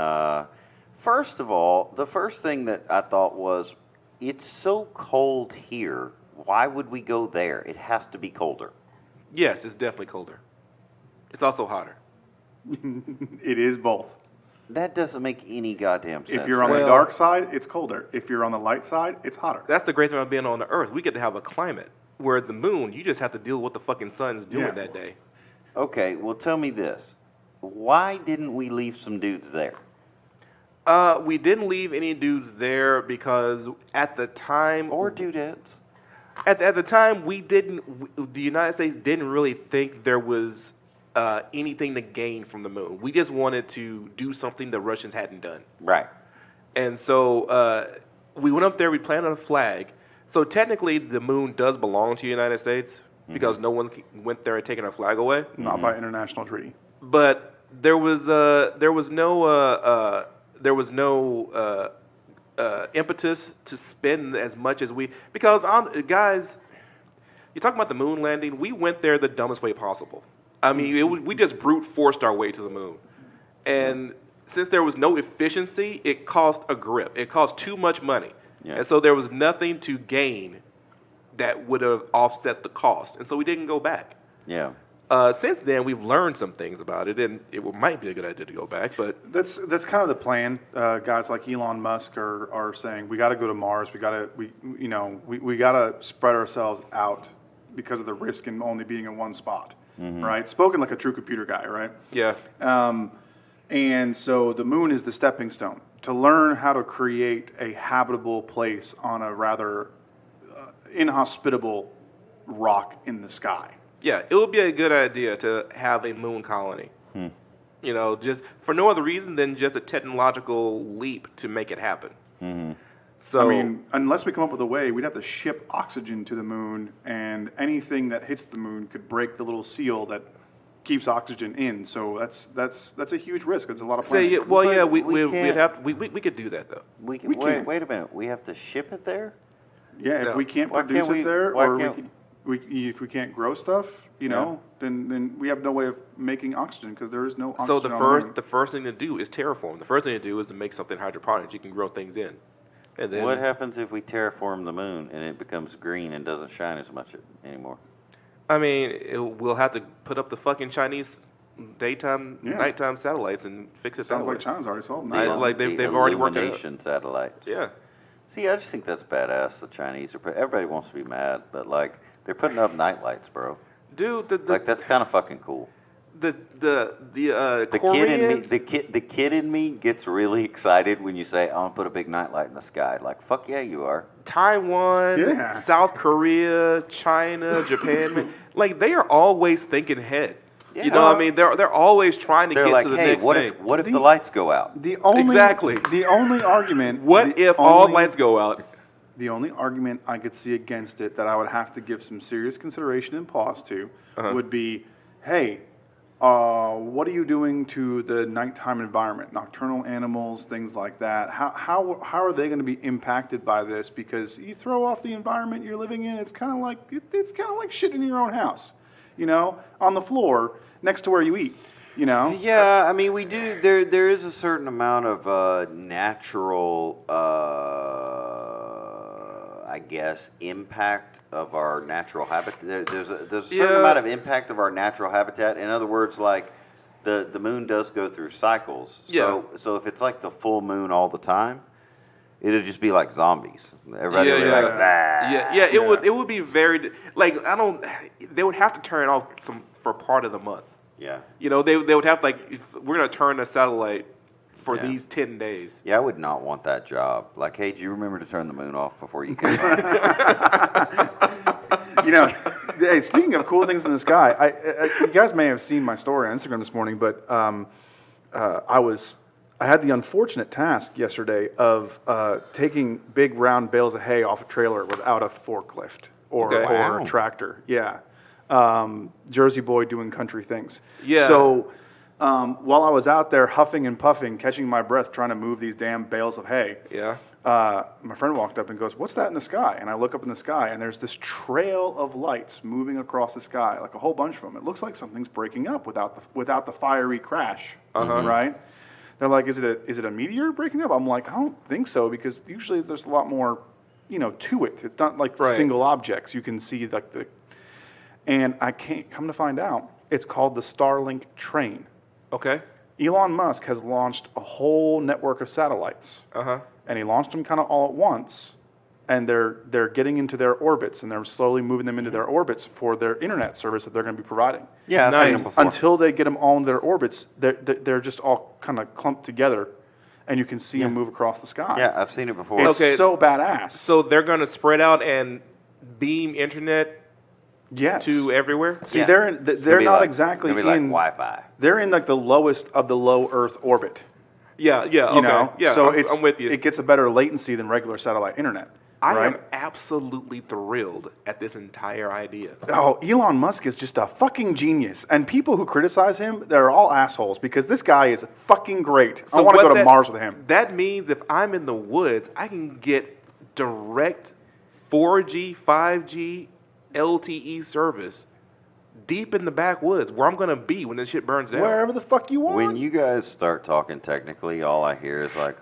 first of all, the first thing that I thought was, it's so cold here. Why would we go there? It has to be colder. Yes, it's definitely colder. It's also hotter. It is both. That doesn't make any goddamn sense. If you're on the dark side, it's colder. If you're on the light side, it's hotter. That's the great thing about being on the Earth. We get to have a climate. Where the moon, you just have to deal with what the fucking sun's doing that day. Okay, well, tell me this. Why didn't we leave some dudes there? We didn't leave any dudes there because at the time... Or dudettes. At the time, the United States didn't really think there was anything to gain from the moon. We just wanted to do something the Russians hadn't done. Right. And so we went up there, we planted a flag. So technically, the moon does belong to the United States because no one went there and taken our flag away. Not by international treaty. But there was no impetus to spend as much as because guys, you talk about the moon landing. We went there the dumbest way possible. I mean, we just brute forced our way to the moon, and since there was no efficiency, it cost a grip. It cost too much money, and so there was nothing to gain that would have offset the cost, and so we didn't go back. Yeah. Since then, we've learned some things about it, and it might be a good idea to go back. But That's kind of the plan. Guys like Elon Musk are saying we got to go to Mars. We got to spread ourselves out because of the risk in only being in one spot, right? Spoken like a true computer guy, right? yeah, And so the moon is the stepping stone to learn how to create a habitable place on a rather inhospitable rock in the sky. yeah, it would be a good idea to have a moon colony. You know, just for no other reason than just a technological leap to make it happen. So, I mean, unless we come up with a way, we'd have to ship oxygen to the moon, and anything that hits the moon could break the little seal that keeps oxygen in. So that's a huge risk. It's a lot of planning. we could do that though. Wait a minute. We have to ship it there? Yeah, No. if we can't Why produce can't it we- there, why or can't- if we can't grow stuff, then we have no way of making oxygen because there is no oxygen. So on the moon. the first thing to do is terraform. The first thing to do is to make something hydroponic. You can grow things in, and then What happens if we terraform the moon and it becomes green and doesn't shine as much anymore? I mean, we'll have to put up the fucking Chinese nighttime satellites and fix it. Sounds that like way. China's already solved. I- that. like The they've already worked it out. illumination satellites. Yeah. See, I just think that's badass. The Chinese are. Everybody wants to be mad, but like they're putting up night lights, bro. Dude, Like that's kind of fucking cool. the The Koreans, kid in me gets really excited when you say, "I want to put a big nightlight in the sky." Like, fuck yeah, you are. Taiwan, Yeah. South Korea, China, Japan, man, like they are always thinking ahead. Yeah. You know what I mean? They're always trying to They're get like, to the "Hey, next what thing. if the lights go out?" The only Exactly. the only argument. What the if all only- lights go out? The only argument I could see against it that I would have to give some serious consideration and pause to would be, hey, what are you doing to the nighttime environment, nocturnal animals, things like that? How are they going to be impacted by this? Because you throw off the environment you're living in, it's kind of like shit in your own house, on the floor next to where you eat, Yeah, I mean, we do. There is a certain amount of natural, I guess, impact of our natural habitat. There's a certain amount of impact of our natural habitat. In other words, like the moon does go through cycles. Yeah. So if it's like the full moon all the time, it'll just be like zombies. Everybody will be like, "Bah." It would be very like they would have to turn it off for part of the month. Yeah. They would have if we're gonna turn the satellite for Yeah. these 10 days. Yeah, I would not want that job. Like, hey, do you remember to turn the moon off before you came on? Hey, speaking of cool things in the sky, you guys may have seen my story on Instagram this morning, but I had the unfortunate task yesterday of taking big round bales of hay off a trailer without a forklift or Okay. Wow. a tractor. Yeah, Jersey boy doing country things. Yeah. So while I was out there huffing and puffing, catching my breath, trying to move these damn bales of hay. Yeah. My friend walked up and goes, "What's that in the sky?" And I look up in the sky, and there's this trail of lights moving across the sky, like a whole bunch of them. It looks like something's breaking up without the fiery crash, right? They're like, "Is it a meteor breaking up?" I'm like, "I don't think so, because usually there's a lot more, to it. It's not like Right. single objects. You can see like the." And I can't come to find out, it's called the Starlink train. Okay. Elon Musk has launched a whole network of satellites. And he launched them kind of all at once, and they're getting into their orbits, and they're slowly moving them into their orbits for their internet service that they're going to be providing. Yeah, I've Nice. seen them before. Until they get them all in their orbits, they're just all kind of clumped together, and you can see them move across the sky. Yeah, I've seen it before. It's Okay. so badass. So they're gonna spread out and beam internet yes. to everywhere. See, Yeah. they're It's gonna they're be not like- exactly it's gonna be in like Wi-Fi. They're in like the lowest of the low Earth orbit. Yeah. Okay. Yeah. so I'm with you. It gets a better latency than regular satellite internet. I right? am absolutely thrilled at this entire idea. Oh, Elon Musk is just a fucking genius. And people who criticize him, they're all assholes because this guy is fucking great. I want to what go to Mars with him. That means if I'm in the woods, I can get direct 4G, 5G, LTE service deep in the backwoods where I'm going to be when this shit burns down. Wherever the fuck you want. When you guys start talking technically, all I hear is like,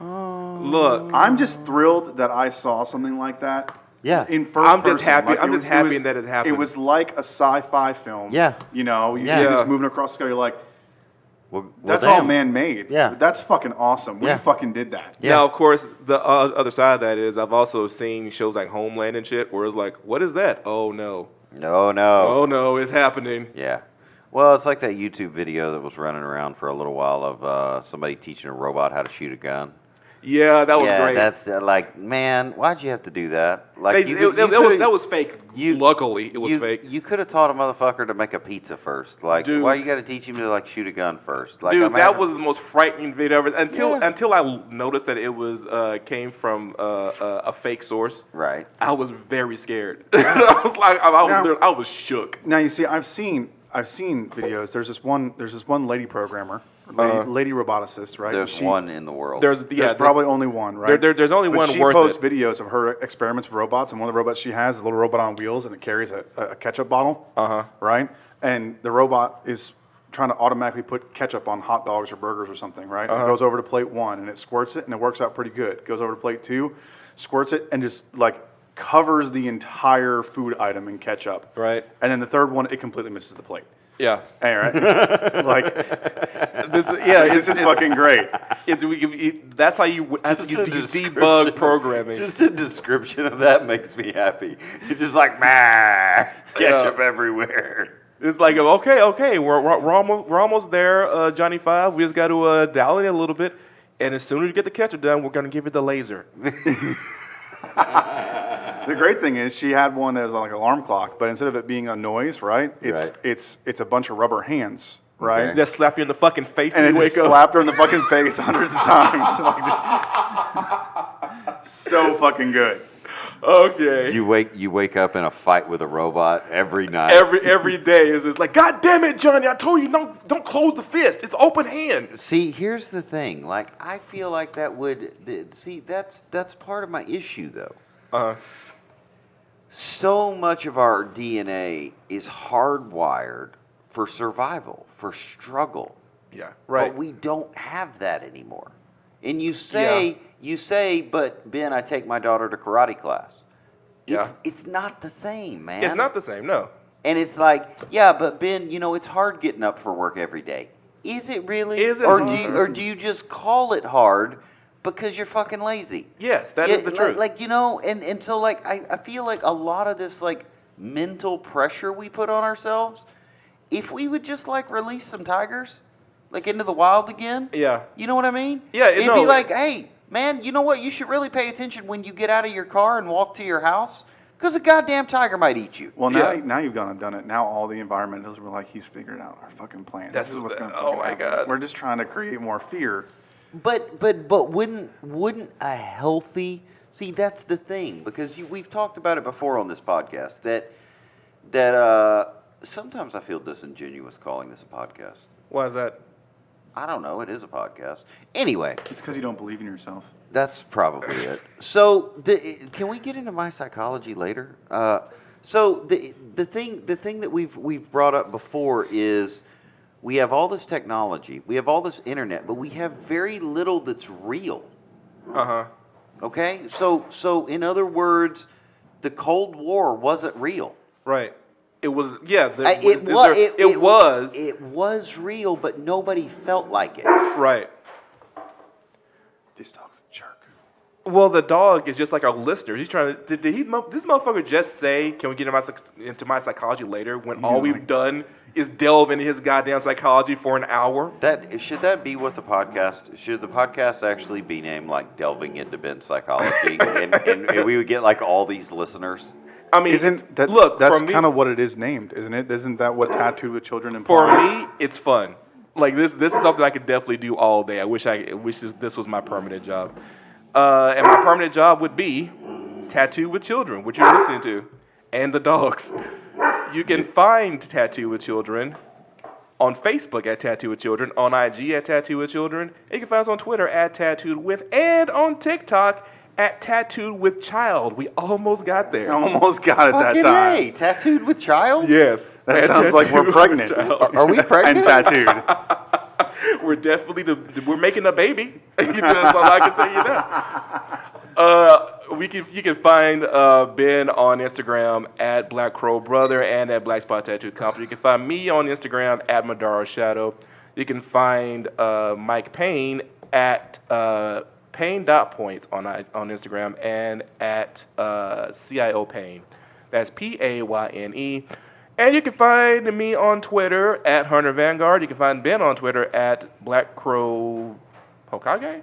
Look, I'm just thrilled that I saw something like that Yeah. in first I'm just person. happy- Like, I'm it just was- happy it was- that it happened. It was like a sci-fi film. Yeah. You know, you Yeah. see Yeah. this moving across the sky, you're like, Well, that's all damn. man-made. Yeah. That's fucking awesome. We Yeah. fucking did that. Yeah. Now, of course, the other side of that is I've also seen shows like Homeland and shit where it's like, what is that? Oh, no. No. Oh, no, it's happening. Yeah. Well, it's like that YouTube video that was running around for a little while of somebody teaching a robot how to shoot a gun. Yeah, that was yeah, great. that's like, man, why'd you have to do that? Like, That was fake. you- Luckily, it was fake. You could have taught a motherfucker to make a pizza first. Like, Dude. why you got to teach him to like shoot a gun first? Like, Dude, I'm that having- was the most frightening video ever. Yeah. Until I noticed that it was came from a fake source. right. I was very scared. I was like, I was shook. Now you see, I've seen videos. There's this one lady programmer, lady roboticist, right? There's one in the world. There's probably only one, right? there's only But one she worth posts it. videos of her experiments with robots, and one of the robots she has is a little robot on wheels, and it carries a ketchup bottle, right? And the robot is trying to automatically put ketchup on hot dogs or burgers or something, right? It goes over to plate 1, and it squirts it, and it works out pretty good. Goes over to plate 2, squirts it, and just like covers the entire food item in ketchup. Right. And then the third one, it completely misses the plate. Yeah. All right. Like, This this is fucking great. That's how you debug programming. Just a description of that makes me happy. It's just like, man, ketchup everywhere. It's like, okay, we're almost there, Johnny Five. We just got to dial it in a little bit, and as soon as you get the ketchup done, we're gonna give you the laser. The great thing is she had one as like an alarm clock, but instead of it being a noise, right? It's a bunch of rubber hands, right? Okay. Just slap you in the fucking face And when it you just wake up. slapped her in the fucking face hundreds of times. Like just so fucking good. Okay. You wake up in a fight with a robot every night. Every day is just like, God damn it, Johnny! I told you don't close the fist. It's open hand. See, here's the thing. Like, I feel like that would see that's part of my issue though. So much of our DNA is hardwired for survival, for struggle. Yeah. Right. But we don't have that anymore. And you say, but Ben, I take my daughter to karate class. It's not the same, man. It's not the same. No. And it's like, yeah, but Ben, it's hard getting up for work every day. Is it really? Is it or hard? do you just call it hard because you're fucking lazy? Yes, that is the truth. Like, and so like I feel like a lot of this like mental pressure we put on ourselves, if we would just like release some tigers, like into the wild again. Yeah. You know what I mean? Yeah, It'd be like, hey, man, you know what? You should really pay attention when you get out of your car and walk to your house, because a goddamn tiger might eat you. Well, now you've gone and done it. Now all the environmentalists were like, he's figured out our fucking plan. This This is is what's going to oh my God. We're just trying to create more fear. But wouldn't a healthy that's the thing, because we've talked about it before on this podcast that sometimes I feel disingenuous calling this a podcast. Why is that? I don't know. It is a podcast. Anyway, It's because you don't believe in yourself. that's probably it. So can we get into my psychology later? So the thing that we've brought up before is we have all this technology, we have all this internet, but we have very little that's real. Okay? So in other words, the Cold War wasn't real. Right. It was. Yeah. It was real, but nobody felt like it. Right. This dog's a jerk. Well, the dog is just like our listener. He's trying to. Did this motherfucker just say, "Can we get into my psychology later?" When all we've done is delve into his goddamn psychology for an hour. Should that be what the podcast? Should the podcast actually be named like "Delving into Ben's Psychology," and we would get like all these listeners? I mean, Isn't that look? That's for me, kind of what it is named, isn't it? Isn't that what Tattooed with Children for implies? me, it's fun. Like this is something I could definitely do all day. I wish this was my permanent job. And my permanent job would be Tattoo with Children, which you're listening to, and the dogs. You can find Tattoo with Children on Facebook at Tattoo with Children, on IG at Tattoo with Children, and you can find us on Twitter at Tattooed with, and on TikTok at Tattooed with Child. We almost got there. I almost got it that Fucking time. A, tattooed with child? Yes. That at sounds like we're Tattooed with pregnant. Child. Are we pregnant? And tattooed. We're definitely we're making a baby. That's all I can tell you now. You can find Ben on Instagram at Black Crow Brother and at Black Spot Tattoo Company. You can find me on Instagram at Madara Shadow. You can find Mike Payne at Payne.points on Instagram and at CIO Payne. That's Payne. And you can find me on Twitter at Hunter Vanguard. You can find Ben on Twitter at Black Crow Hokage.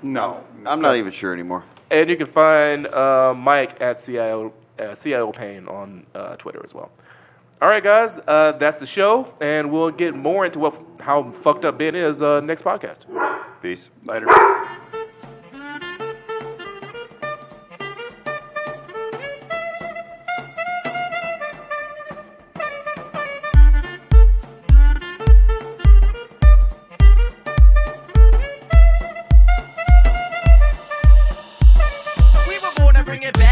No. I'm not even sure anymore. And you can find Mike at CIO Payne on Twitter as well. All right, guys, that's the show, and we'll get more into how fucked up Ben is next podcast. Peace. Later. We were born to bring it back.